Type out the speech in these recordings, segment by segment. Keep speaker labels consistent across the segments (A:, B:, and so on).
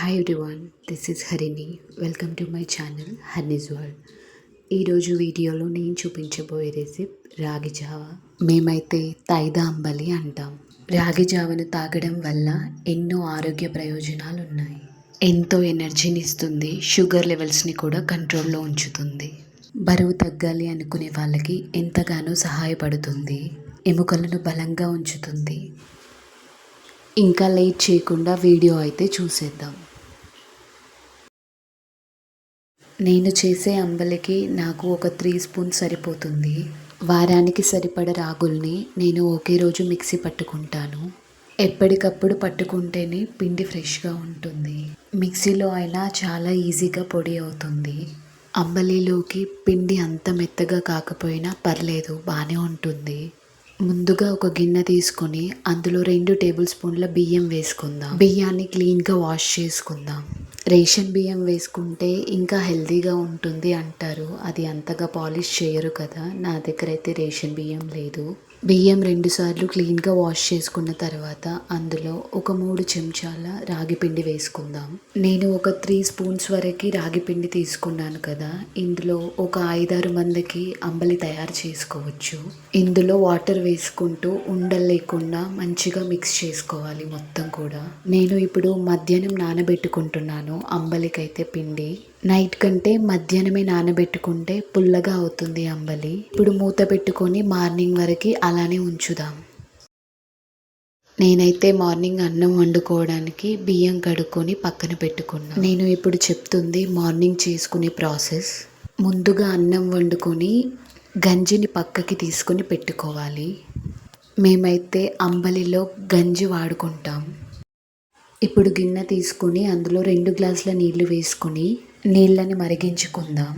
A: Hi everyone, this is Harini. Welcome to my channel హర్నీస్ world. ఈరోజు వీడియోలో నేను చూపించబోయే రెసిపీ రాగి జావ. మేమైతే తాయిదా అంబలి అంటాం. రాగి జావను తాగడం వల్ల ఎన్నో ఆరోగ్య ప్రయోజనాలు ఉన్నాయి. ఎంతో ఎనర్జీని ఇస్తుంది, షుగర్ లెవెల్స్ని కూడా కంట్రోల్లో ఉంచుతుంది. బరువు తగ్గాలి అనుకునే వాళ్ళకి ఎంతగానో సహాయపడుతుంది. ఎముకలను బలంగా ఉంచుతుంది. ఇంకా లేట్ చేయకుండా వీడియో అయితే చూసేద్దాం. నేను చేసే అంబలికి నాకు ఒక 3 స్పూన్స్ సరిపోతుంది. వారానికి సరిపడ రాగుల్ని నేను ఒకే రోజు మిక్సీ పట్టుకుంటాను. ఎప్పటికప్పుడు పట్టుకుంటేనే పిండి ఫ్రెష్గా ఉంటుంది. మిక్సీలో అయినా చాలా ఈజీగా పొడి అవుతుంది. అంబలిలోకి పిండి అంత మెత్తగా కాకపోయినా పర్లేదు, బాగానే ఉంటుంది. ముందుగా ఒక గిన్నె తీసుకొని అందులో 2 టేబుల్ స్పూన్ల బియ్యం వేసుకుందాం. బియ్యాన్ని క్లీన్గా వాష్ చేసుకుందాం. రేషన్ బియ్యం వేసుకుంటే ఇంకా హెల్తీగా ఉంటుంది అంటారు. అది అంతగా పాలిష్ చేయరు కదా. నా దగ్గర అయితే రేషన్ బియ్యం లేదు. బియ్యం 2 సార్లు క్లీన్గా వాష్ చేసుకున్న తర్వాత అందులో ఒక 3 చెంచాల రాగి పిండి వేసుకుందాం. నేను ఒక 3 స్పూన్స్ వరకు రాగి పిండి తీసుకున్నాను కదా. ఇందులో ఒక 5-6 మందికి అంబలి తయారు చేసుకోవచ్చు. ఇందులో వాటర్ వేసుకుంటూ ఉండలు లేకుండా మంచిగా మిక్స్ చేసుకోవాలి మొత్తం కూడా. నేను ఇప్పుడు మధ్యాహ్నం నానబెట్టుకుంటున్నాను అంబలికైతే పిండి. నైట్ కంటే మధ్యాహ్నమే నానబెట్టుకుంటే పుల్లగా అవుతుంది అంబలి. ఇప్పుడు మూత పెట్టుకొని మార్నింగ్ వరకు అలానే ఉంచుదాం. నేనైతే మార్నింగ్ అన్నం వండుకోవడానికి బియ్యం కడుక్కొని పక్కన పెట్టుకున్నా. నేను ఇప్పుడు చెప్తుంది మార్నింగ్ చేసుకునే ప్రాసెస్. ముందుగా అన్నం వండుకొని గంజిని పక్కకి తీసుకొని పెట్టుకోవాలి. మేమైతే అంబలిలో గంజి వాడుకుంటాం. ఇప్పుడు గిన్నె తీసుకొని అందులో 2 గ్లాసుల నీళ్లు వేసుకొని నీళ్ళని మరిగించుకుందాం.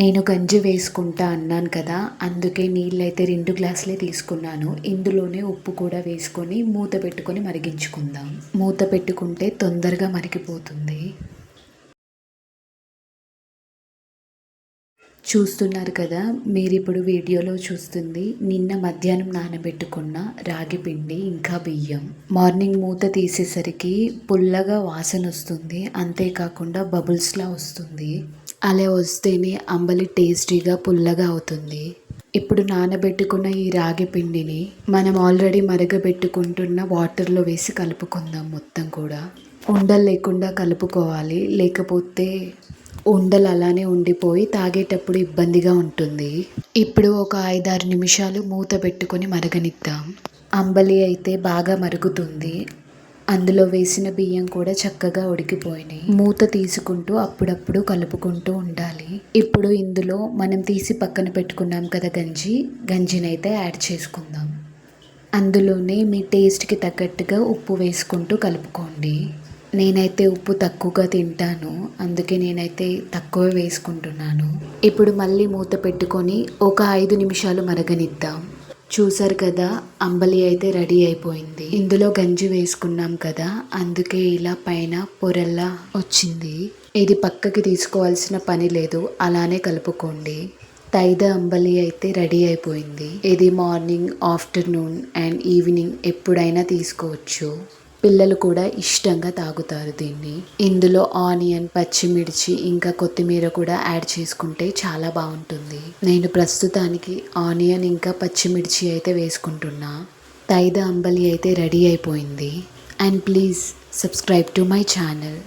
A: నేను గంజి వేసుకుంటా అన్నాను కదా, అందుకే నీళ్ళైతే 2 గ్లాసులే తీసుకున్నాను. ఇందులోనే ఉప్పు కూడా వేసుకొని మూత పెట్టుకొని మరిగించుకుందాం. మూత పెట్టుకుంటే తొందరగా మరిగిపోతుంది. చూస్తున్నారు కదా, మీరు ఇప్పుడు వీడియోలో చూస్తుంది నిన్న మధ్యాహ్నం నానబెట్టుకున్న రాగి పిండి ఇంకా బియ్యం. మార్నింగ్ మూత తీసేసరికి పుల్లగా వాసన వస్తుంది, అంతేకాకుండా బబుల్స్లా వస్తుంది. అలా వస్తేనే అంబలి టేస్టీగా పుల్లగా అవుతుంది. ఇప్పుడు నానబెట్టుకున్న ఈ రాగి పిండిని మనం ఆల్రెడీ మరగబెట్టుకుంటున్న వాటర్లో వేసి కలుపుకుందాం. మొత్తం కూడా ఉండలు లేకుండా కలుపుకోవాలి, లేకపోతే ఉండలు అలానే ఉండిపోయి తాగేటప్పుడు ఇబ్బందిగా ఉంటుంది. ఇప్పుడు ఒక 5-6 నిమిషాలు మూత పెట్టుకొని మరగనిద్దాం. అంబలి అయితే బాగా మరుగుతుంది. అందులో వేసిన బియ్యం కూడా చక్కగా ఉడికిపోయినాయి. మూత తీసుకుంటూ అప్పుడప్పుడు కలుపుకుంటూ ఉండాలి. ఇప్పుడు ఇందులో మనం తీసి పక్కన పెట్టుకున్నాం కదా గంజినైతే యాడ్ చేసుకుందాం. అందులోనే మీ టేస్ట్కి తగ్గట్టుగా ఉప్పు వేసుకుంటూ కలుపుకోండి. నేనైతే ఉప్పు తక్కువగా తింటాను, అందుకే నేనైతే తక్కువ వేసుకుంటున్నాను. ఇప్పుడు మళ్ళీ మూత పెట్టుకొని ఒక 5 నిమిషాలు మరగనిద్దాం. చూసారు కదా, అంబలి అయితే రెడీ అయిపోయింది. ఇందులో గంజి వేసుకున్నాం కదా, అందుకే ఇలా పైన పొరల్లా వచ్చింది. ఇది పక్కకి తీసుకోవాల్సిన పని లేదు, అలానే కలుపుకోండి. తాయిదా అంబలి అయితే రెడీ అయిపోయింది. ఇది మార్నింగ్, ఆఫ్టర్నూన్ అండ్ ఈవినింగ్ ఎప్పుడైనా తీసుకోవచ్చు. పిల్లలు కూడా ఇష్టంగా తాగుతారు దీన్ని. ఇందులో ఆనియన్, పచ్చిమిర్చి ఇంకా కొత్తిమీర కూడా యాడ్ చేసుకుంటే చాలా బాగుంటుంది. నేను ప్రస్తుతానికి ఆనియన్ ఇంకా పచ్చిమిర్చి అయితే వేసుకుంటున్నా. తాయిదా అంబలి అయితే రెడీ అయిపోయింది. And please subscribe to my channel.